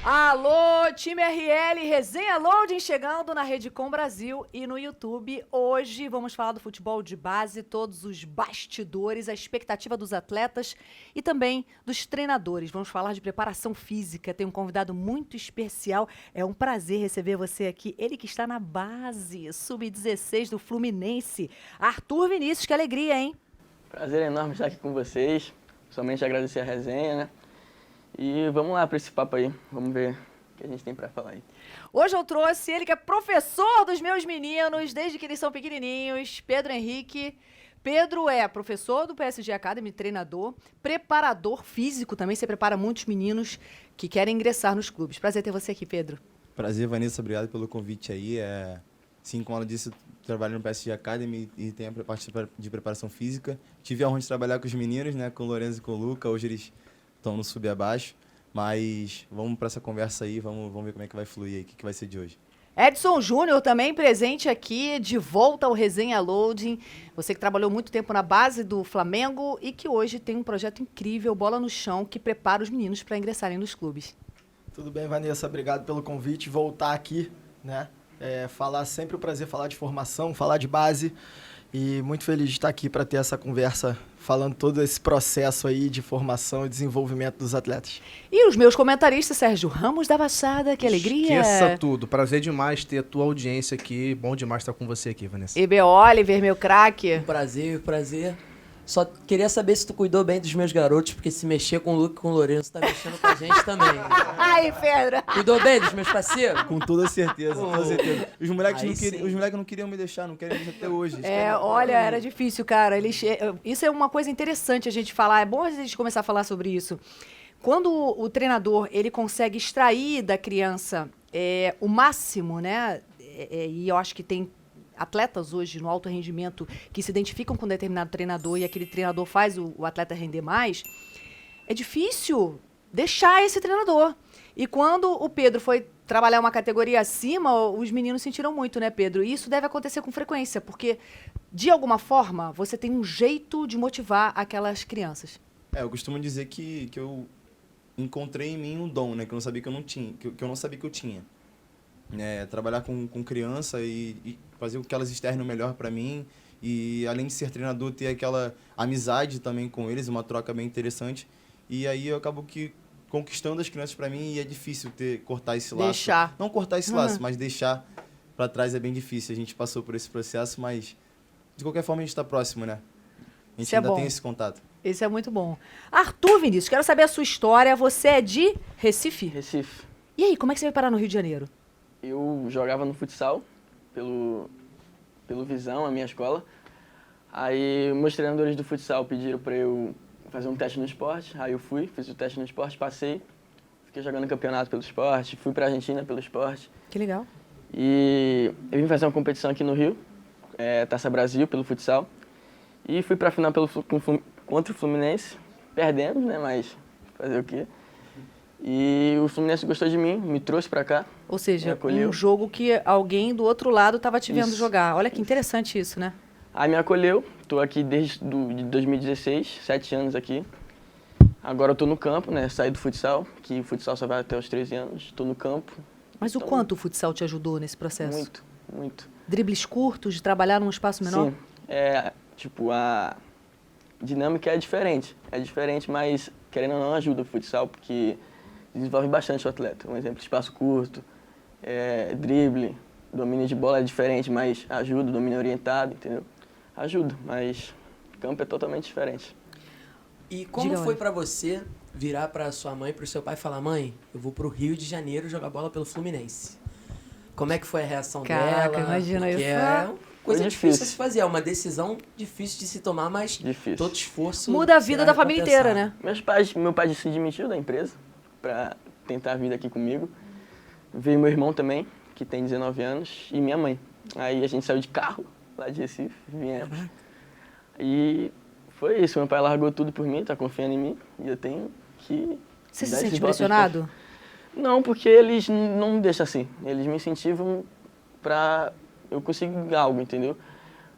Alô, time RL, Resenha Loading chegando na Rede Com Brasil e no YouTube. Hoje vamos falar do futebol de base, todos os bastidores, a expectativa dos atletas e também dos treinadores. Vamos falar de preparação física, tem um convidado muito especial. É um prazer receber você aqui, ele que está na base, sub-16 do Fluminense. Arthur Vinícius, que alegria, hein? Prazer enorme estar aqui com vocês, somente agradecer a resenha, né? E vamos lá para esse papo aí, vamos ver o que a gente tem para falar aí. Hoje eu trouxe ele que é professor dos meus meninos, desde que eles são pequenininhos, Pedro Henrique. Pedro é professor do PSG Academy, treinador, preparador físico também, você prepara muitos meninos que querem ingressar nos clubes. Prazer ter você aqui, Pedro. Prazer, Vanessa, obrigado pelo convite aí. Sim, como ela disse, eu trabalho no PSG Academy e tenho a parte de preparação física. Tive a honra de trabalhar com os meninos, né, com o Lorenzo e com o Luca, hoje eles estão no sub abaixo, mas vamos para essa conversa aí, vamos ver como é que vai fluir aí, o que vai ser de hoje. Edson Júnior também presente aqui, de volta ao Resenha Loading. Você que trabalhou muito tempo na base do Flamengo e que hoje tem um projeto incrível, Bola no Chão, que prepara os meninos para ingressarem nos clubes. Tudo bem, Vanessa, obrigado pelo convite, voltar aqui, né? Falar sempre o prazer, falar de formação, falar de base. E muito feliz de estar aqui para ter essa conversa, falando todo esse processo aí de formação e desenvolvimento dos atletas. E os meus comentaristas, Sérgio Ramos da Baixada, que alegria. Esqueça tudo, prazer demais ter a tua audiência aqui, bom demais estar com você aqui, Vanessa. EB Oliver, meu craque. Prazer. Só queria saber se tu cuidou bem dos meus garotos, porque se mexer com o Luke e com o Lourenço, tá mexendo com a gente também. Ai, Pedro. Cuidou bem dos meus parceiros? Com toda certeza, com toda certeza. Os moleques Aí não queriam me deixar, não querem me deixar até hoje. Olha, era difícil, cara. Isso é uma coisa interessante a gente falar. É bom a gente começar a falar sobre isso. Quando o treinador ele consegue extrair da criança o máximo, né? E eu acho que tem atletas hoje no alto rendimento que se identificam com um determinado treinador e aquele treinador faz o atleta render mais, é difícil deixar esse treinador. E quando o Pedro foi trabalhar uma categoria acima, os meninos sentiram muito, né, Pedro? E isso deve acontecer com frequência, porque, de alguma forma, você tem um jeito de motivar aquelas crianças. Eu costumo dizer que eu encontrei em mim um dom, né, que eu não sabia que eu não tinha, que eu não sabia que eu tinha. Trabalhar com criança e fazer com que elas externem o melhor para mim e, além de ser treinador, ter aquela amizade também com eles, uma troca bem interessante. E aí eu acabo que conquistando as crianças para mim e é difícil cortar esse laço. Deixar. Não cortar esse laço, mas deixar para trás é bem difícil. A gente passou por esse processo, mas de qualquer forma a gente está próximo, né? A gente ainda tem esse contato. Isso é muito bom. Arthur Vinícius, quero saber a sua história. Você é de Recife? Recife. E aí, como é que você veio parar no Rio de Janeiro? Eu jogava no futsal, pelo Visão, a minha escola. Aí meus treinadores do futsal pediram para eu fazer um teste no esporte. Aí eu fui, fiz o teste no esporte, passei. Fiquei jogando campeonato pelo esporte, fui para a Argentina pelo esporte. Que legal. E eu vim fazer uma competição aqui no Rio, Taça Brasil, pelo futsal. E fui para a final contra o Fluminense. Perdemos, né, mas fazer o quê? E o Fluminense gostou de mim, me trouxe para cá. Ou seja, um jogo que alguém do outro lado estava te vendo jogar. Olha que interessante isso, né? Aí me acolheu, estou aqui desde de 2016, 7 anos aqui. Agora eu estou no campo, né? Saí do futsal, que o futsal só vai até os 13 anos. Estou no campo. Mas o quanto o futsal te ajudou nesse processo? Muito. Dribles curtos, de trabalhar num espaço menor? Sim, a dinâmica é diferente. Mas querendo ou não ajuda o futsal, porque desenvolve bastante o atleta. Um exemplo, espaço curto, drible, domínio de bola é diferente, mas ajuda, domínio orientado, entendeu? Ajuda, mas campo é totalmente diferente. E como foi pra você virar pra sua mãe e pro seu pai e falar: mãe, eu vou pro Rio de Janeiro jogar bola pelo Fluminense? Como é que foi a reação dela? Imagina isso. É uma coisa difícil de se fazer, é uma decisão difícil de se tomar, mas todo esforço muda a vida da família inteira, né? Meu pai se demitiu da empresa para tentar vir aqui comigo. Veio meu irmão também, que tem 19 anos, e minha mãe. Aí a gente saiu de carro, lá de Recife, viemos. E foi isso, meu pai largou tudo por mim, tá confiando em mim, e eu tenho que... Você se sente pressionado? Não, porque eles não me deixam assim. Eles me incentivam pra eu conseguir algo, entendeu?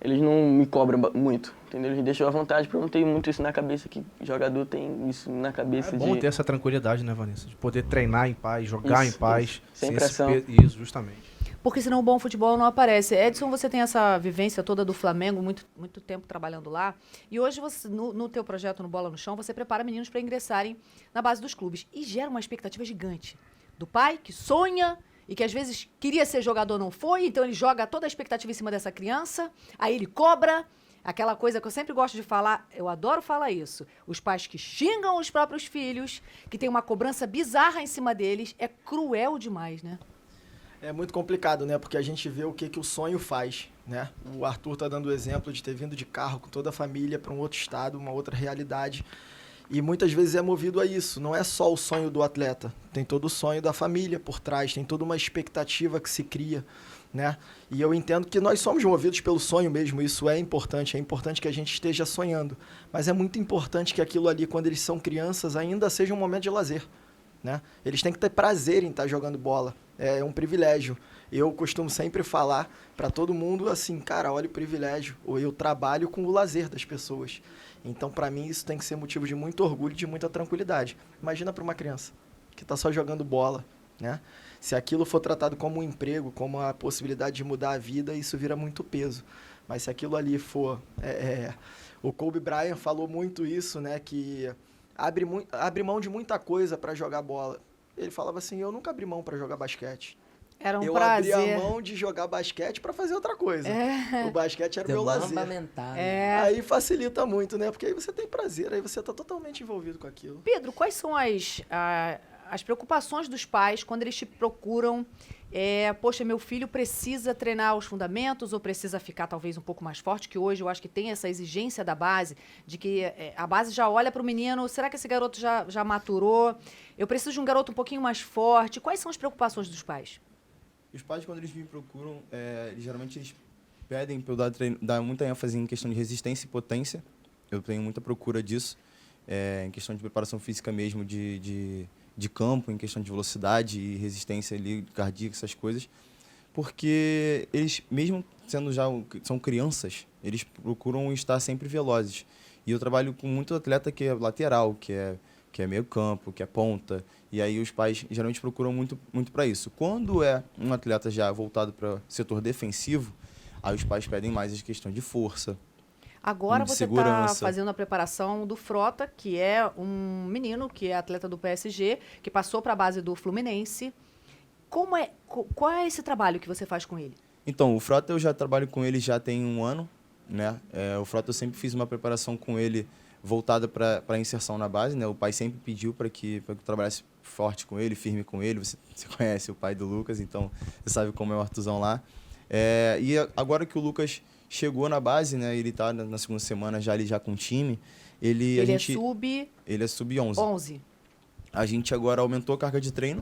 eles não me cobram muito, entendeu? Eles deixam à vontade pra eu não ter muito isso na cabeça, que jogador tem isso na cabeça É bom ter essa tranquilidade, né, Vanessa? De poder treinar em paz, jogar Isso, em paz. isso. Sem esse pressão. Isso, justamente. Porque senão o bom futebol não aparece. Edson, você tem essa vivência toda do Flamengo, muito tempo trabalhando lá. E hoje, você, no teu projeto no Bola no Chão, você prepara meninos para ingressarem na base dos clubes. E gera uma expectativa gigante. Do pai, que sonha e que às vezes queria ser jogador, não foi. Então ele joga toda a expectativa em cima dessa criança. Aí ele cobra. Aquela coisa que eu sempre gosto de falar, eu adoro falar isso. Os pais que xingam os próprios filhos, que tem uma cobrança bizarra em cima deles, é cruel demais, né? É muito complicado, né? Porque a gente vê o que o sonho faz, né? O Arthur tá dando o exemplo de ter vindo de carro com toda a família para um outro estado, uma outra realidade. E muitas vezes é movido a isso. Não é só o sonho do atleta. Tem todo o sonho da família por trás. Tem toda uma expectativa que se cria, né? E eu entendo que nós somos movidos pelo sonho mesmo. Isso é importante. É importante que a gente esteja sonhando. Mas é muito importante que aquilo ali, quando eles são crianças, ainda seja um momento de lazer, né? Eles têm que ter prazer em estar jogando bola. É um privilégio. Eu costumo sempre falar para todo mundo assim, cara, olha o privilégio. Ou eu trabalho com o lazer das pessoas. Então, para mim, isso tem que ser motivo de muito orgulho e de muita tranquilidade. Imagina para uma criança que está só jogando bola, né? Se aquilo for tratado como um emprego, como a possibilidade de mudar a vida, isso vira muito peso. Mas se aquilo ali for... O Kobe Bryant falou muito isso, né? Que abre mão de muita coisa para jogar bola. Ele falava assim, eu nunca abri mão para jogar basquete. Era um eu prazer. abri a mão de jogar basquete para fazer outra coisa. O basquete era o meu lazer. Aí facilita muito, né? Porque aí você tem prazer, aí você está totalmente envolvido com aquilo. Pedro, quais são as preocupações dos pais quando eles te procuram? Poxa, meu filho precisa treinar os fundamentos ou precisa ficar talvez um pouco mais forte, que hoje eu acho que tem essa exigência da base, de que a base já olha para o menino, será que esse garoto já maturou? Eu preciso de um garoto um pouquinho mais forte. Quais são as preocupações dos pais? Os pais, quando eles me procuram, geralmente eles pedem para eu dar muita ênfase em questão de resistência e potência. Eu tenho muita procura disso, em questão de preparação física mesmo, de campo, em questão de velocidade e resistência ali, cardíaca, essas coisas. Porque eles, mesmo são crianças, eles procuram estar sempre velozes. E eu trabalho com muito atleta que é lateral, que é meio campo, que é ponta. E aí os pais geralmente procuram muito, muito para isso. Quando é um atleta já voltado para o setor defensivo, aí os pais pedem mais a questão de força. Agora você está fazendo a preparação do Frota, que é um menino que é atleta do PSG, que passou para a base do Fluminense. Qual é esse trabalho que você faz com ele? Então, o Frota eu já trabalho com ele já tem 1 ano, né? O Frota eu sempre fiz uma preparação com ele voltada para a inserção na base, né? O pai sempre pediu para que eu trabalhasse forte com ele, firme com ele. Você conhece o pai do Lucas, então você sabe como é o Artuzão lá. E agora que o Lucas chegou na base, né? Ele está na segunda semana já com o time. Ele é sub-11. 11. A gente agora aumentou a carga de treino.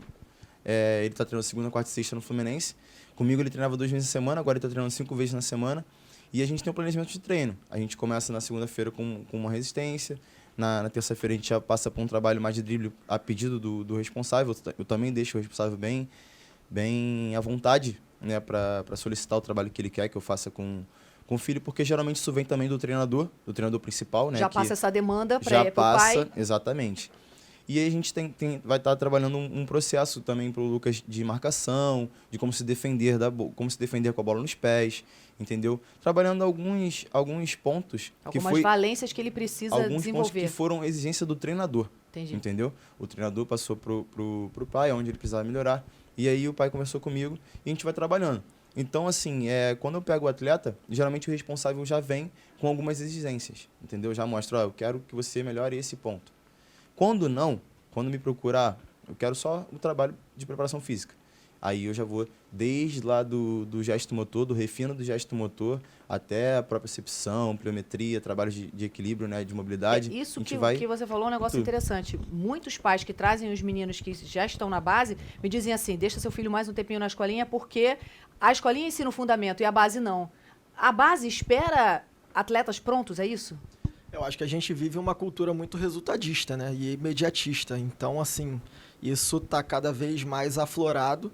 Ele está treinando segunda, quarta e sexta no Fluminense. Comigo ele treinava 2 vezes na semana, agora ele está treinando 5 vezes na semana. E a gente tem um planejamento de treino. A gente começa na segunda-feira com uma resistência. Na terça-feira a gente já passa por um trabalho mais de drible a pedido do responsável. Eu também deixo o responsável bem à vontade, né, para solicitar o trabalho que ele quer que eu faça com o filho, porque geralmente isso vem também do treinador principal. Né, já passa essa demanda para o pai. Exatamente. E aí a gente vai estar trabalhando um processo também para o Lucas de marcação, de como se defender com a bola nos pés, entendeu? Trabalhando alguns pontos. Algumas valências que ele precisa alguns desenvolver. Pontos que foram exigência do treinador. Entendi. Entendeu? O treinador passou pro pai, onde ele precisava melhorar. E aí o pai conversou comigo e a gente vai trabalhando. Então, assim, quando eu pego o atleta, geralmente o responsável já vem com algumas exigências, entendeu? Já mostra, eu quero que você melhore esse ponto. Quando me procurar, eu quero só o trabalho de preparação física. Aí eu já vou desde lá do gesto motor, do refino do gesto motor, até a propriocepção, pliometria, trabalho de equilíbrio, né, de mobilidade. Isso que você falou é um negócio interessante. Muitos pais que trazem os meninos que já estão na base me dizem assim, deixa seu filho mais um tempinho na escolinha, porque a escolinha ensina o fundamento e a base não. A base espera atletas prontos, é isso? Eu acho que a gente vive uma cultura muito resultadista, né? E imediatista. Então, assim, isso está cada vez mais aflorado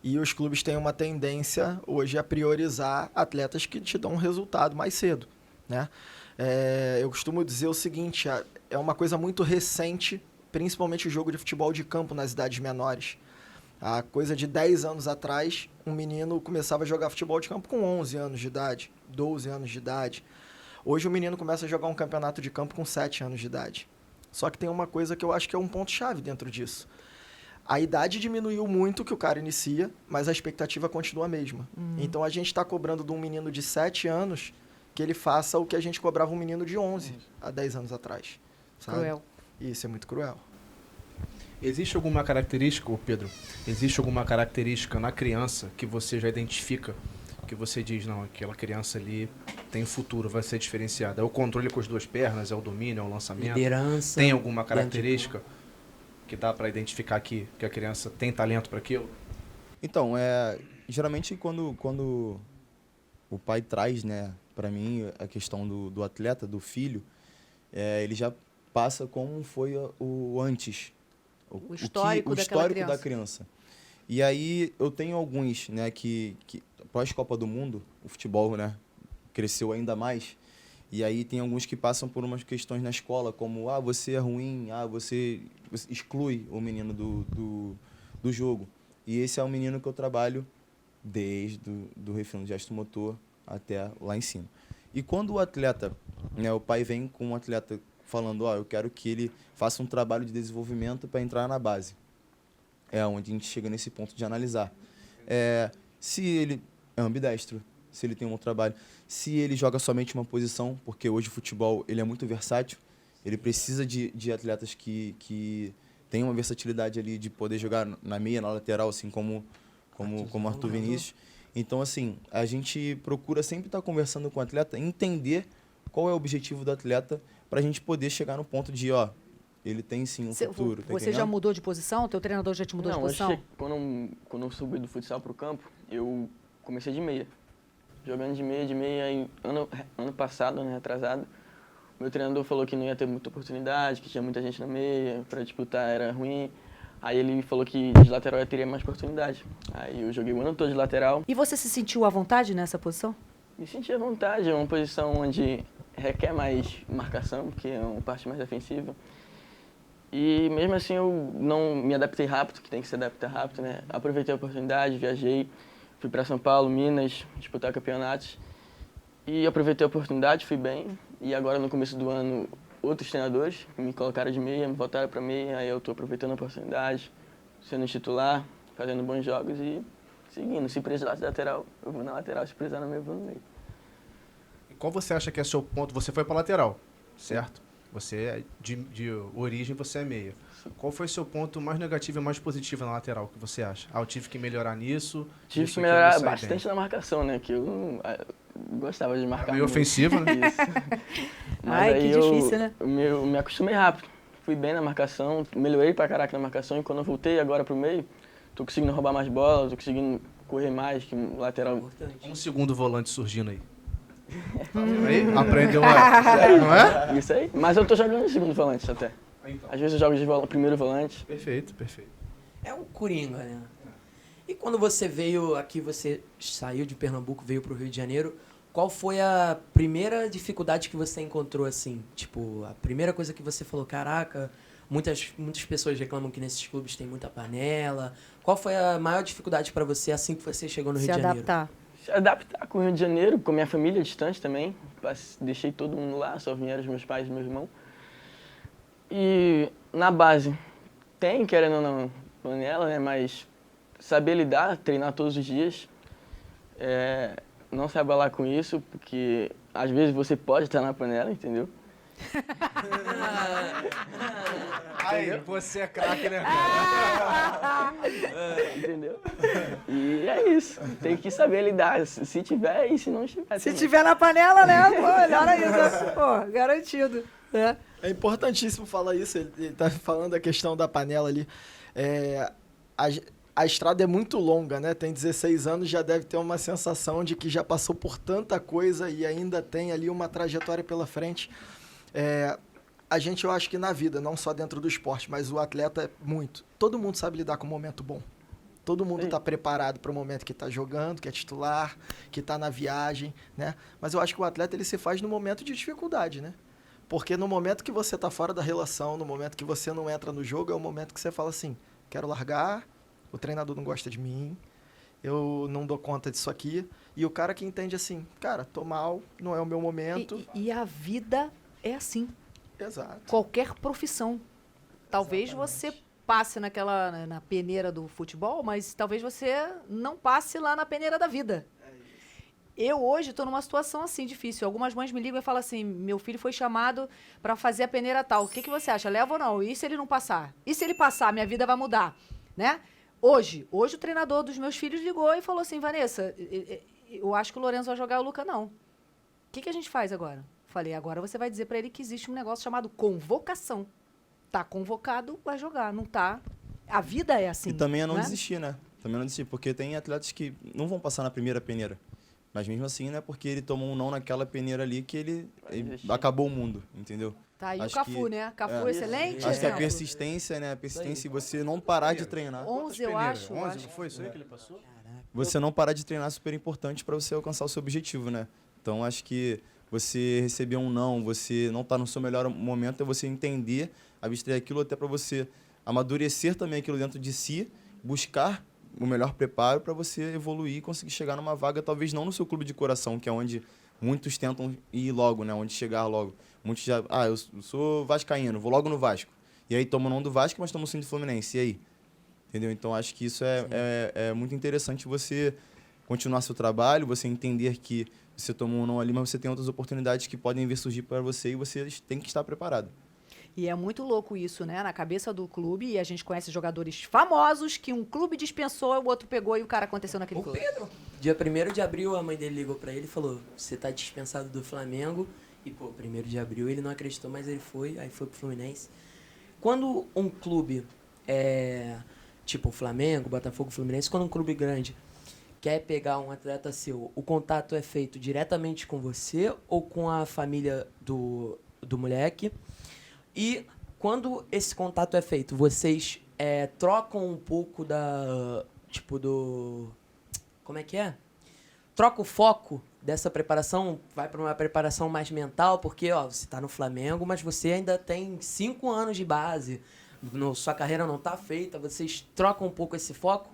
E os clubes têm uma tendência hoje a priorizar atletas que te dão um resultado mais cedo, né? Eu costumo dizer o seguinte, é uma coisa muito recente, principalmente o jogo de futebol de campo nas idades menores. Há coisa de 10 anos atrás, um menino começava a jogar futebol de campo com 11 anos de idade, 12 anos de idade. Hoje o menino começa a jogar um campeonato de campo com 7 anos de idade. Só que tem uma coisa que eu acho que é um ponto-chave dentro disso. A idade diminuiu muito que o cara inicia, mas a expectativa continua a mesma. Então a gente está cobrando de um menino de 7 anos que ele faça o que a gente cobrava um menino de 11 há 10 anos atrás. Sabe? Cruel. Isso é muito cruel. Existe alguma característica, ô Pedro, existe alguma característica na criança que você já identifica, que você diz, não, aquela criança ali tem futuro, vai ser diferenciada? É o controle com as 2 pernas, é o domínio, é o lançamento? Liderança. Tem alguma característica que dá para identificar que a criança tem talento para aquilo? Então, geralmente quando o pai traz, né, para mim a questão do atleta, do filho, ele já passa como foi o antes. O histórico da criança. E aí eu tenho alguns, né, que pós-Copa do Mundo, o futebol, né, cresceu ainda mais. E aí tem alguns que passam por umas questões na escola, como, você é ruim, você exclui o menino do jogo. E esse é um menino que eu trabalho desde do refino de gesto motor até lá em cima. E quando o atleta, né, o pai vem com um atleta falando, eu quero que ele faça um trabalho de desenvolvimento para entrar na base. É onde a gente chega nesse ponto de analisar. Se ele é ambidestro, se ele tem um trabalho, se ele joga somente uma posição, porque hoje o futebol ele é muito versátil, ele precisa de atletas que tenham uma versatilidade ali de poder jogar na meia, na lateral, assim como Arthur Vinícius. Então, assim, a gente procura sempre estar conversando com o atleta, entender qual é o objetivo do atleta para a gente poder chegar no ponto de, ele tem sim um futuro. Você já mudou de posição? O teu treinador já te mudou de posição? Quando eu subi do futsal pro campo, eu comecei de meia. Jogando de meia, e ano passado, ano retrasado, meu treinador falou que não ia ter muita oportunidade, que tinha muita gente na meia, para disputar era ruim. Aí ele falou que de lateral eu teria mais oportunidade. Aí eu joguei o ano todo de lateral. E você se sentiu à vontade nessa posição? Me senti à vontade, é uma posição onde requer mais marcação, porque é uma parte mais defensiva. E mesmo assim eu não me adaptei rápido, que tem que se adaptar rápido, né? Aproveitei a oportunidade, viajei, fui para São Paulo, Minas, disputar campeonatos. E aproveitei a oportunidade, fui bem. E agora no começo do ano, outros treinadores me colocaram de meia, me voltaram para meia. Aí eu estou aproveitando a oportunidade, sendo titular, fazendo bons jogos e seguindo. Se precisar de lateral, eu vou na lateral. Se precisar no meio, eu vou no meio. E qual você acha que é seu ponto? Você foi para lateral, certo? Você é de origem, você é meia. Qual foi o seu ponto mais negativo e mais positivo na lateral, que você acha? Eu tive que melhorar nisso. Tive que melhorar bastante na marcação, né? Que eu gostava de marcar. Meio ofensivo, né? Isso. Ai, que difícil, né? Eu me acostumei rápido. Fui bem na marcação, melhorei pra caraca na marcação. E quando eu voltei agora pro meio, tô conseguindo roubar mais bola, tô conseguindo correr mais, que o lateral... Um segundo volante surgindo aí. Aí, aprendeu não é? Isso aí. Mas eu tô jogando de segundo volante até. Então. Às vezes eu jogo de primeiro volante. Perfeito. É um coringa, né? E quando você veio aqui, você saiu de Pernambuco, veio pro Rio de Janeiro, qual foi a primeira dificuldade que você encontrou, assim? Tipo, a primeira coisa que você falou, caraca, muitas pessoas reclamam que nesses clubes tem muita panela. Qual foi a maior dificuldade para você assim que você chegou no Rio de Janeiro? Se adaptar com o Rio de Janeiro, com a minha família distante também. Deixei todo mundo lá, só vieram os meus pais e meu irmão. E na base, tem, querendo ou não, panela, né? Mas saber lidar, treinar todos os dias. Não se abalar com isso, porque às vezes você pode estar na panela, entendeu? Aí, você é craque, né, cara? Entendeu? E é isso. Tem que saber lidar. Se tiver e se não tiver. Se tiver na panela, né? Pô, melhor ainda. Pô, garantido. É importantíssimo falar isso. Ele tá falando da questão da panela ali. A estrada é muito longa, né? Tem 16 anos, já deve ter uma sensação de que já passou por tanta coisa e ainda tem ali uma trajetória pela frente. A gente, eu acho que na vida, não só dentro do esporte, mas o atleta é muito. Todo mundo sabe lidar com um momento bom. Todo mundo tá preparado para o momento que tá jogando, que é titular, que tá na viagem, né? Mas eu acho que o atleta ele se faz no momento de dificuldade, né? Porque no momento que você tá fora da relação, no momento que você não entra no jogo, é o momento que você fala assim, quero largar, o treinador não gosta de mim, eu não dou conta disso aqui. E o cara que entende assim, cara, tô mal, não é o meu momento. E a vida é assim. Exato. Qualquer profissão. Talvez você passe na peneira do futebol, mas talvez você não passe lá na peneira da vida. Eu hoje estou numa situação assim difícil. Algumas mães me ligam e falam assim, meu filho foi chamado para fazer a peneira tal. O que você acha? Leva ou não? E se ele não passar? E se ele passar, minha vida vai mudar, né? Hoje o treinador dos meus filhos ligou e falou assim, Vanessa, eu acho que o Lourenço vai jogar, o Luca não. O que a gente faz agora? Falei, agora você vai dizer para ele que existe um negócio chamado convocação. Tá convocado, vai jogar. Não tá. A vida é assim. E também é não né? desistir, né? Também é não desistir, porque tem atletas que não vão passar na primeira peneira. Mas mesmo assim, não é porque ele tomou um não naquela peneira ali que ele acabou o mundo, entendeu? Tá aí Acho o Cafu, que- né? Cafu excelente. Acho que a exemplo. persistência, né? A persistência e você não parar de treinar. 11, eu Peneiras? acho. 11, acho. não foi isso aí que ele passou? Você não parar de treinar é super importante para você alcançar o seu objetivo, né? Então, acho que você receber um não, você não tá no seu melhor momento, é você entender, abstrair aquilo até para você amadurecer também aquilo dentro de si, buscar o melhor preparo para você evoluir e conseguir chegar numa vaga, talvez não no seu clube de coração, que é onde muitos tentam ir logo, né? Onde chegar logo. Muitos já, eu sou vascaíno, vou logo no Vasco. E aí tomam o não do Vasco, mas tomam sim do Fluminense. E aí? Entendeu? Então, acho que isso é muito interessante você continuar seu trabalho, você entender que você tomou um não ali, mas você tem outras oportunidades que podem vir surgir para você e você tem que estar preparado. E é muito louco isso, né? Na cabeça do clube, e a gente conhece jogadores famosos que um clube dispensou, o outro pegou e o cara aconteceu naquele O clube. Pedro. Dia 1º de abril, a mãe dele ligou pra ele e falou, você tá dispensado do Flamengo. E, pô, 1º de abril ele não acreditou, mas ele foi, aí foi pro Fluminense. Quando um clube, tipo o Flamengo, Botafogo, Fluminense, quando um clube grande quer pegar um atleta seu, o contato é feito diretamente com você ou com a família do moleque? E quando esse contato é feito, vocês trocam um pouco como é que é? Troca o foco dessa preparação, vai para uma preparação mais mental, porque você está no Flamengo, mas você ainda tem 5 anos de base, sua carreira não está feita, vocês trocam um pouco esse foco?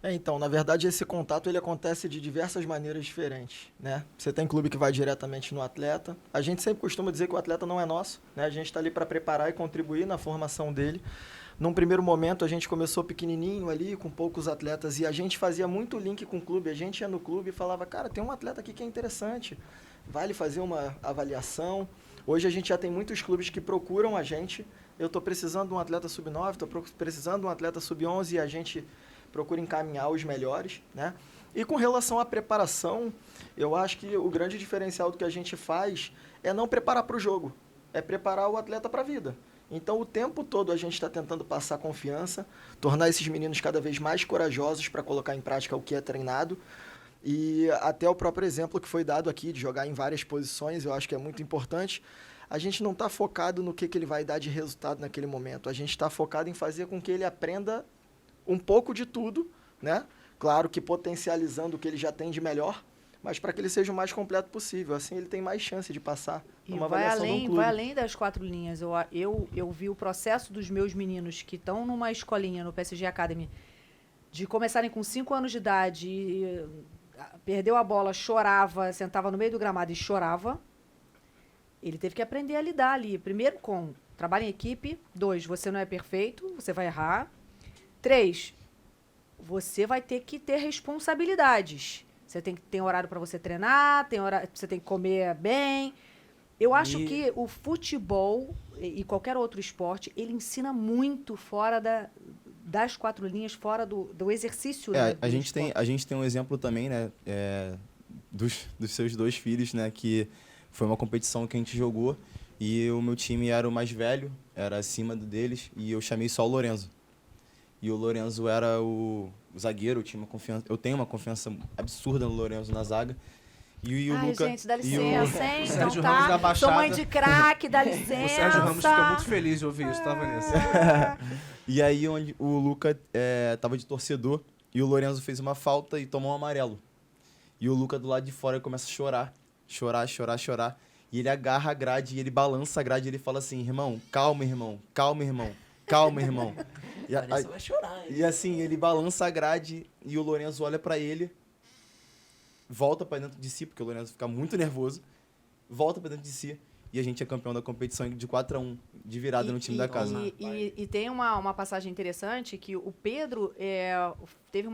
Então, na verdade, esse contato ele acontece de diversas maneiras diferentes, né? Você tem clube que vai diretamente no atleta. A gente sempre costuma dizer que o atleta não é nosso, né? A gente está ali para preparar e contribuir na formação dele. Num primeiro momento, a gente começou pequenininho ali, com poucos atletas, e a gente fazia muito link com o clube. A gente ia no clube e falava, cara, tem um atleta aqui que é interessante, vale fazer uma avaliação. Hoje a gente já tem muitos clubes que procuram a gente. Eu estou precisando de um atleta sub-9, estou precisando de um atleta sub-11, e a gente procura encaminhar os melhores, né? E com relação à preparação, eu acho que o grande diferencial do que a gente faz é não preparar para o jogo, é preparar o atleta para a vida. Então, o tempo todo a gente está tentando passar confiança, tornar esses meninos cada vez mais corajosos para colocar em prática o que é treinado. E até o próprio exemplo que foi dado aqui, de jogar em várias posições, eu acho que é muito importante. A gente não está focado no que ele vai dar de resultado naquele momento. A gente está focado em fazer com que ele aprenda um pouco de tudo, né? Claro que potencializando o que ele já tem de melhor, mas para que ele seja o mais completo possível. Assim ele tem mais chance de passar E numa vai avaliação de um além, clube. vai além das 4 linhas. Eu vi o processo dos meus meninos que estão numa escolinha no PSG Academy, de começarem com 5 anos de idade, perdeu a bola, chorava, sentava no meio do gramado e chorava. Ele teve que aprender a lidar ali. Primeiro com trabalho em equipe. 2, você não é perfeito, você vai errar. 3, você vai ter que ter responsabilidades. Você tem horário para você treinar, você tem que comer bem. Eu acho que o futebol e qualquer outro esporte, ele ensina muito fora das 4 linhas, fora do exercício. Né, a gente tem um exemplo também, né, dos seus 2 filhos, né, que foi uma competição que a gente jogou e o meu time era o mais velho, era acima do deles, e eu chamei só o Lorenzo. E o Lorenzo era o zagueiro, eu tenho uma confiança absurda no Lorenzo na zaga. E o Ai, Luca, gente, dá e o- licença, hein? Então Sérgio Ramos da tá. Baixada. Sou mãe de craque, dá O licença. Sérgio Ramos fica muito feliz de ouvir isso, tá, Vanessa? E aí onde o Luca tava de torcedor e o Lorenzo fez uma falta e tomou um amarelo. E o Luca do lado de fora começa a chorar. E ele agarra a grade e ele balança a grade e ele fala assim, irmão, calma, irmão. E, Vanessa vai chorar, hein? e assim, ele balança a grade e o Lorenzo olha pra ele, volta pra dentro de si, porque o Lorenzo fica muito nervoso, volta pra dentro de si e a gente é campeão da competição de 4-1, de virada no time da casa. E tem uma passagem interessante que o Pedro teve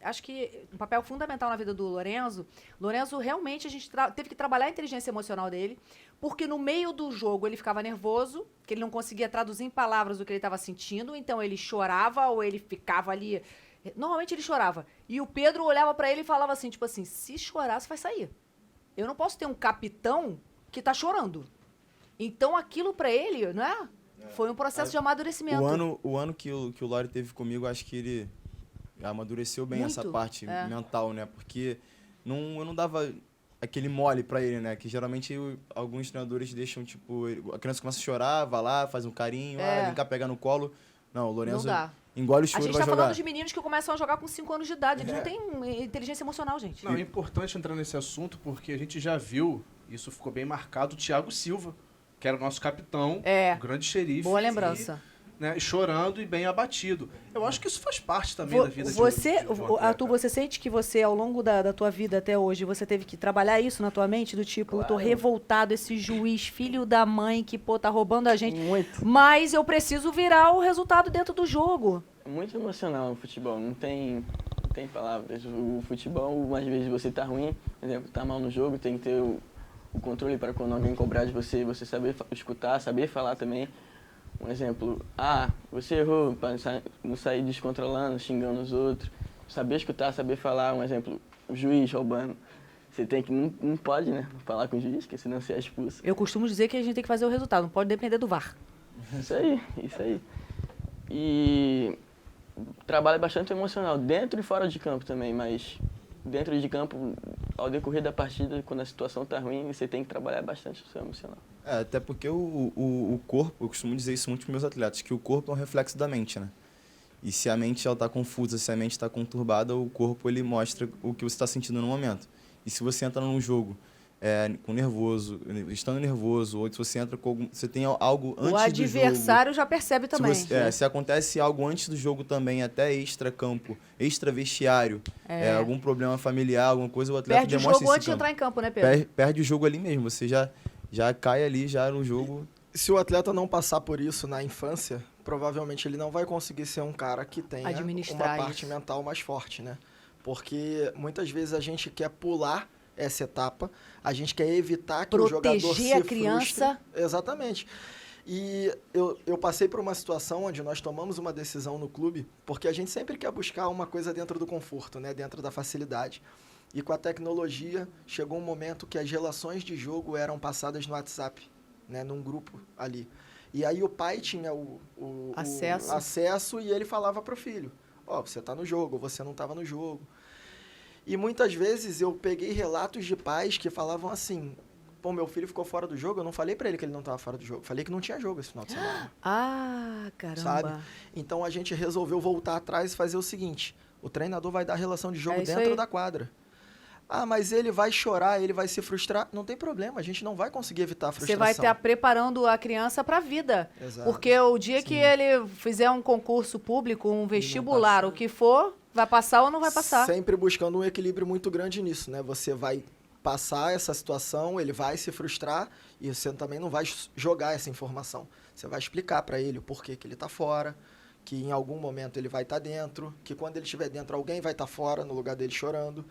acho que um papel fundamental na vida do Lorenzo. Lorenzo, realmente, a gente teve que trabalhar a inteligência emocional dele, porque no meio do jogo ele ficava nervoso, que ele não conseguia traduzir em palavras o que ele estava sentindo, então ele chorava ou ele ficava ali. Normalmente ele chorava. E o Pedro olhava pra ele e falava assim, tipo assim, se chorar, você vai sair. Eu não posso ter um capitão que tá chorando. Então aquilo pra ele, não é? Foi um processo de amadurecimento. O ano que o Lore teve comigo, acho que ele amadureceu bem Muito, essa parte mental, né? Porque eu não dava aquele mole pra ele, né? Que geralmente alguns treinadores deixam, tipo, a criança começa a chorar, vai lá, faz um carinho, vem cá pegar no colo. Não, o Lorenzo Não dá. engole o A choro e gente vai tá jogar. falando de meninos que começam a jogar com 5 anos de idade. Eles não têm inteligência emocional, gente. Não, é importante entrar nesse assunto porque a gente já viu, isso ficou bem marcado, o Thiago Silva, que era o nosso capitão, o grande xerife. Boa lembrança. Né, chorando e bem abatido. Eu acho que isso faz parte também da vida de um Arthur, você sente que você, ao longo da tua vida até hoje, você teve que trabalhar isso na tua mente? Do tipo, eu tô revoltado, esse juiz, filho da mãe, que, tá roubando a gente. Muito. Mas eu preciso virar o resultado dentro do jogo. É muito emocional o futebol, não tem palavras. O futebol, às vezes você tá ruim, por exemplo, tá mal no jogo, tem que ter o controle para quando alguém cobrar de você saber escutar, saber falar também. Um exemplo, você errou, para não sair descontrolando, xingando os outros. Saber escutar, saber falar. Um exemplo, o juiz roubando. Você tem que, não pode, né, falar com o juiz, porque senão você é expulso. Eu costumo dizer que a gente tem que fazer o resultado, não pode depender do VAR. Isso aí. E trabalho bastante emocional, dentro e fora de campo também, mas dentro de campo, ao decorrer da partida, quando a situação tá ruim, você tem que trabalhar bastante o seu emocional. Até porque o corpo, eu costumo dizer isso muito para meus atletas, que o corpo é um reflexo da mente, né? E se a mente ela tá confusa, se a mente está conturbada, o corpo ele mostra o que você está sentindo no momento. E se você entra num jogo com nervoso, estando nervoso, ou se você entra com você tem algo antes do jogo. O adversário já percebe também. Se acontece algo antes do jogo também, até extra-campo, extra-vestiário, algum problema familiar, alguma coisa, o atleta Perde o demonstra jogo esse antes de campo. entrar em campo, né, Pedro? Perde o jogo ali mesmo, você já cai ali, já no jogo. Se o atleta não passar por isso na infância, provavelmente ele não vai conseguir ser um cara que tenha Administrar uma parte isso. mental mais forte, né? Porque muitas vezes a gente quer pular essa etapa, a gente quer evitar que o jogador se Proteger a criança. frustre. Exatamente. E eu passei por uma situação onde nós tomamos uma decisão no clube, porque a gente sempre quer buscar uma coisa dentro do conforto, né? Dentro da facilidade. E com a tecnologia, chegou um momento que as relações de jogo eram passadas no WhatsApp, né? Num grupo ali. E aí o pai tinha o acesso e ele falava para o filho, você está no jogo, você não estava no jogo. E muitas vezes eu peguei relatos de pais que falavam assim, meu filho ficou fora do jogo, eu não falei para ele que ele não estava fora do jogo, falei que não tinha jogo esse final de semana. Caramba. Sabe? Então a gente resolveu voltar atrás e fazer o seguinte, o treinador vai dar relação de jogo isso dentro aí. da quadra. Mas ele vai chorar, ele vai se frustrar. Não tem problema, a gente não vai conseguir evitar a Você frustração. vai estar preparando a criança para a vida. Exato. Porque o dia que ele fizer um concurso público, um vestibular, o que for, vai passar ou não vai passar. Sempre buscando um equilíbrio muito grande nisso, né? Você vai passar essa situação, ele vai se frustrar e você também não vai jogar essa informação. Você vai explicar para ele o porquê que ele está fora, que em algum momento ele vai estar dentro, que quando ele estiver dentro alguém vai estar fora no lugar dele chorando.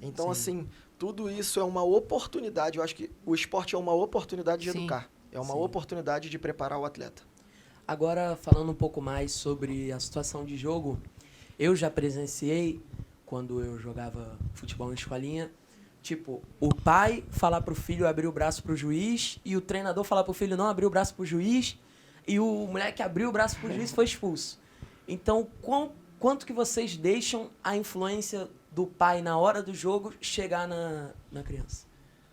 Então, assim, tudo isso é uma oportunidade. Eu acho que o esporte é uma oportunidade de educar. É uma oportunidade de preparar o atleta. Agora, falando um pouco mais sobre a situação de jogo, eu já presenciei, quando eu jogava futebol em escolinha, tipo, o pai falar pro filho abrir o braço pro juiz e o treinador falar pro filho não abrir o braço pro juiz e o moleque abriu o braço pro juiz e foi expulso. Então, quanto que vocês deixam a influência do pai na hora do jogo chegar na criança?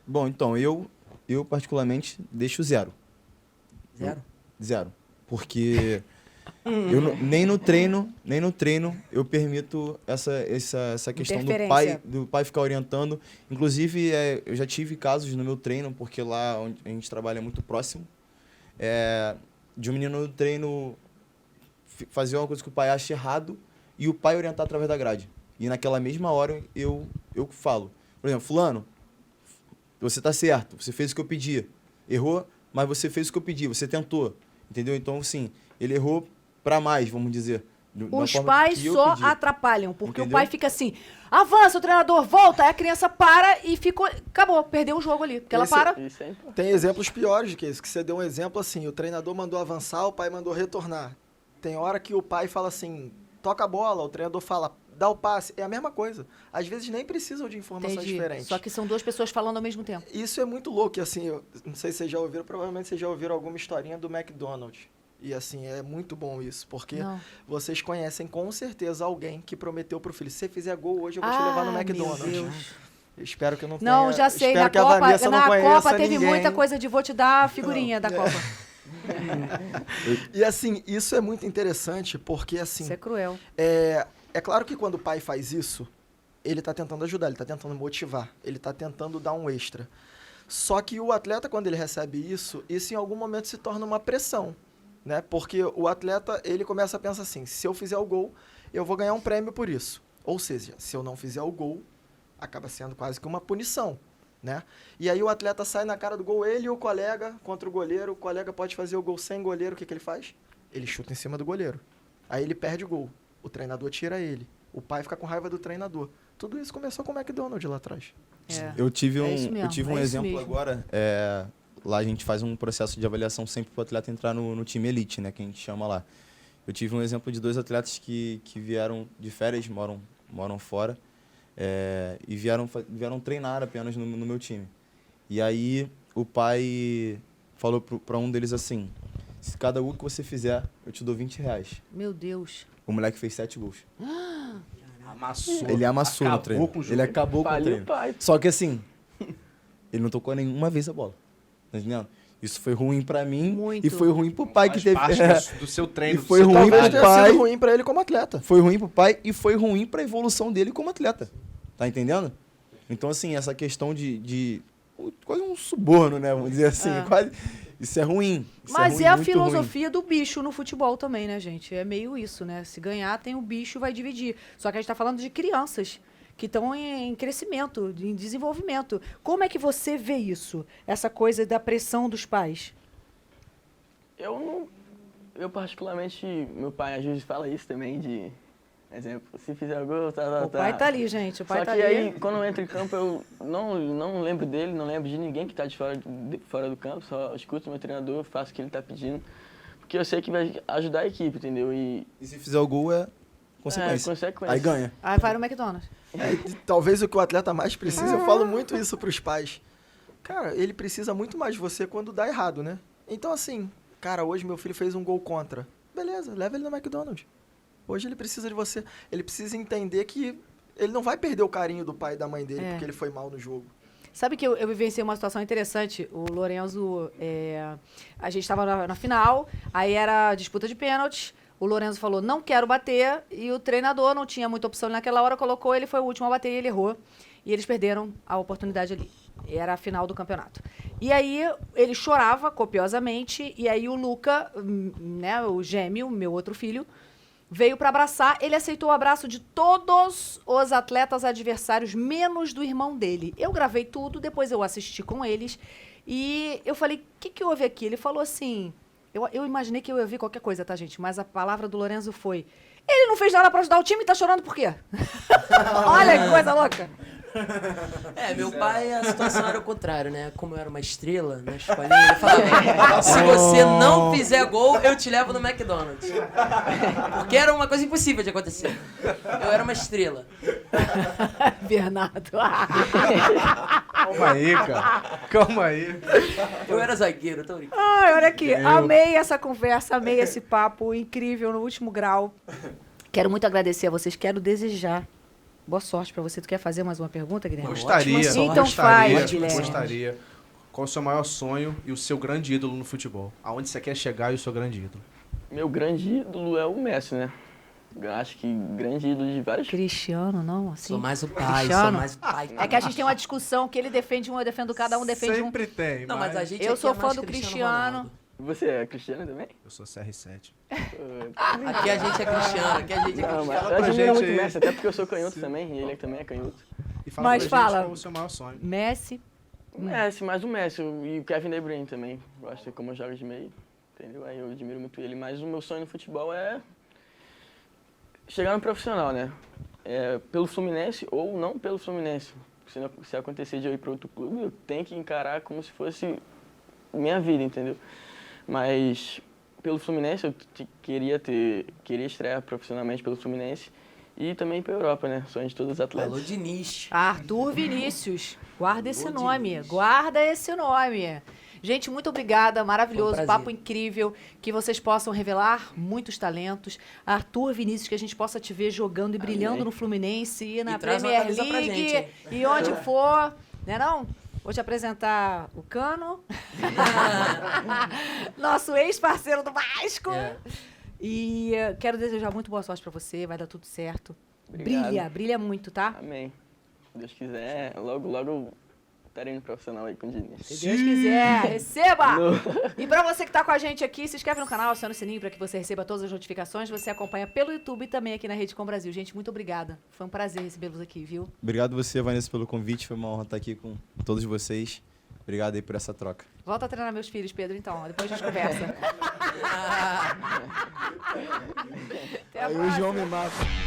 Bom, então, eu particularmente deixo 0. 0? 0. Porque nem no treino eu permito essa questão do pai ficar orientando. Inclusive, eu já tive casos no meu treino, porque lá onde a gente trabalha é muito próximo, de um menino no treino fazer uma coisa que o pai acha errado e o pai orientar através da grade. E naquela mesma hora eu falo, por exemplo, fulano, você tá certo, você fez o que eu pedi. Errou, mas você fez o que eu pedi, você tentou. Entendeu? Então, assim, ele errou pra mais, vamos dizer. Os pais só atrapalham, porque Entendeu? o pai fica assim, avança o treinador, volta, aí a criança para e acabou, perdeu o jogo ali, porque ela para. Isso é importante. Tem exemplos piores do que isso, que você deu um exemplo assim, o treinador mandou avançar, o pai mandou retornar. Tem hora que o pai fala assim, toca a bola, o treinador fala, dá o passe, é a mesma coisa. Às vezes nem precisam de informações Entendi. diferentes. Só que são duas pessoas falando ao mesmo tempo. Isso é muito louco, e assim, eu não sei se vocês já ouviram, provavelmente vocês já ouviram alguma historinha do McDonald's. E assim, é muito bom isso, porque Não. vocês conhecem com certeza alguém que prometeu pro filho, se você fizer gol hoje eu vou te levar no Meu McDonald's. Deus. Eu espero que eu não tenha... Não, já sei, espero na que a Copa, Vanessa não conheça teve ninguém. muita coisa de vou te dar a figurinha da Copa. E assim, isso é muito interessante, porque assim, Isso é cruel. é claro que quando o pai faz isso, ele tá tentando ajudar, ele tá tentando motivar, ele tá tentando dar um extra. Só que o atleta, quando ele recebe isso em algum momento se torna uma pressão, né? Porque o atleta, ele começa a pensar assim, se eu fizer o gol, eu vou ganhar um prêmio por isso. Ou seja, se eu não fizer o gol, acaba sendo quase que uma punição, né? E aí o atleta sai na cara do gol, ele e o colega contra o goleiro pode fazer o gol sem goleiro, o que ele faz? Ele chuta em cima do goleiro. Aí ele perde o gol, o treinador tira ele, o pai fica com raiva do treinador. Tudo isso começou com o McDonald's lá atrás. É. Eu tive isso mesmo, eu tive um é isso exemplo mesmo. agora. Lá a gente faz um processo de avaliação sempre para o atleta entrar no time elite, né? Que a gente chama lá. Eu tive um exemplo de 2 atletas que vieram de férias, moram fora, e vieram treinar apenas no meu time. E aí o pai falou para um deles assim, se cada gol que você fizer, eu te dou R$20. Meu Deus. O moleque fez 7 gols. Amassou. Ele amassou no Acabou treino. com o jogo. Ele acabou com o Faliu treino. o pai. Só que assim, ele não tocou nenhuma vez a bola. Tá entendendo? Isso foi ruim pra mim Muito. e foi ruim pro pai que Faz teve. parte do seu treino. E foi do seu ruim trabalho. pro Talvez tenha pai. sido ruim pra ele como atleta. Foi ruim pro pai e foi ruim pra evolução dele como atleta. Tá entendendo? Então, assim, essa questão de quase um suborno, né? Vamos dizer assim. É. Quase, isso é ruim. Isso Mas ruim, é a muito filosofia do bicho no futebol também, né, gente? É meio isso, né? Se ganhar, tem o bicho, vai dividir. Só que a gente tá falando de crianças que estão em crescimento, em desenvolvimento. Como é que você vê isso? Essa coisa da pressão dos pais? Eu particularmente, meu pai às vezes fala isso também, de exemplo, se fizer gol, O pai tá ali, gente. O pai Só tá que ali. aí, quando eu entro em campo, eu não lembro dele, não lembro de ninguém que tá de fora do campo, só escuto meu treinador, faço o que ele tá pedindo, porque eu sei que vai ajudar a equipe, entendeu? E se fizer o gol, é consequência. consequência. Aí ganha. Aí vai no McDonald's. E talvez o que o atleta mais precisa, eu falo muito isso pros pais. Cara, ele precisa muito mais de você quando dá errado, né? Então, assim, cara, hoje meu filho fez um gol contra. Beleza, leva ele no McDonald's. Hoje ele precisa de você. Ele precisa entender que ele não vai perder o carinho do pai e da mãe dele porque ele foi mal no jogo. Sabe que eu vivenciei uma situação interessante? O Lorenzo, a gente estava na final, aí era disputa de pênaltis. O Lorenzo falou, não quero bater, e o treinador não tinha muita opção naquela hora, colocou, ele foi o último a bater e ele errou. E eles perderam a oportunidade ali. Era a final do campeonato. E aí ele chorava copiosamente, e aí o Luca, né, o gêmeo, meu outro filho, veio para abraçar. Ele aceitou o abraço de todos os atletas adversários, menos do irmão dele. Eu gravei tudo, depois eu assisti com eles, e eu falei, o que houve aqui? Ele falou assim... Eu imaginei que eu ia ouvir qualquer coisa, tá, gente? Mas a palavra do Lorenzo foi... Ele não fez nada pra ajudar o time e tá chorando por quê? Olha que coisa louca. Meu pai, a situação era o contrário, né? Como eu era uma estrela na escolinha, ele falava, se você não fizer gol, eu te levo no McDonald's. Porque era uma coisa impossível de acontecer. Eu era uma estrela. Bernardo. Calma aí, cara. Calma aí. Eu era zagueiro, tô brincando. Ai, olha aqui. Amei essa conversa, amei esse papo incrível no último grau. Quero muito agradecer a vocês. Quero desejar Boa sorte pra você. Tu quer fazer mais uma pergunta, Guilherme? Gostaria, Ótima sorte. Então faz, Guilherme. gostaria. Qual o seu maior sonho e o seu grande ídolo no futebol? Aonde você quer chegar e o seu grande ídolo? Meu grande ídolo é o Messi, né? Eu acho que grande ídolo de vários... Cristiano, não? Assim? Sou mais o pai, Cristiano. sou mais o pai. É que a gente tem uma discussão que ele defende um, eu defendo cada um, defende Sempre tem, Não, mas a gente Eu aqui sou é fã mais do Cristiano Cristiano. Ronaldo. Você é cristiano também? Eu sou CR7. Aqui a gente é Cristiano, aqui a gente é Não, mas Cristiano. eu admiro gente muito aí. o Messi, até porque eu sou canhoto também, e ele também é canhoto. E Mas pra fala. gente qual o seu maior sonho. Messi. O Messi, mais o Messi, e o Kevin De Bruyne também. Gosto de como eu jogo de meio, entendeu? Aí eu admiro muito ele, mas o meu sonho no futebol é chegar no profissional, né? Pelo Fluminense ou não pelo Fluminense. Se acontecer de eu ir para outro clube, eu tenho que encarar como se fosse minha vida, entendeu? Mas pelo Fluminense eu queria estrear profissionalmente pelo Fluminense e também para Europa, né? Sonho de todos os atletas. Falou Diniz. Arthur Vinícius. Guarda esse Alô, nome. Diniz. Guarda esse nome. Gente, muito obrigada. Maravilhoso. Foi um prazer. Papo incrível. Que vocês possam revelar muitos talentos. Arthur Vinícius, que a gente possa te ver jogando e brilhando Amém. no Fluminense e na traz uma Premier camisa pra League. gente, hein? E onde for. Né não? Vou te apresentar o Cano. Nosso ex-parceiro do Vasco. É. E quero desejar muito boa sorte pra você. Vai dar tudo certo. Obrigado. Brilha muito, tá? Amém. Se Deus quiser, logo eu estarei no profissional aí com o Diniz. Se Deus quiser, receba! E pra você que tá com a gente aqui, se inscreve no canal, aciona o sininho pra que você receba todas as notificações. Você acompanha pelo YouTube e também aqui na Rede Com Brasil. Gente, muito obrigada. Foi um prazer recebê-los aqui, viu? Obrigado você, Vanessa, pelo convite. Foi uma honra estar aqui com todos vocês. Obrigado aí por essa troca. Volta a treinar meus filhos, Pedro, então. Depois a gente conversa. Até a Aí o próxima. João me mata.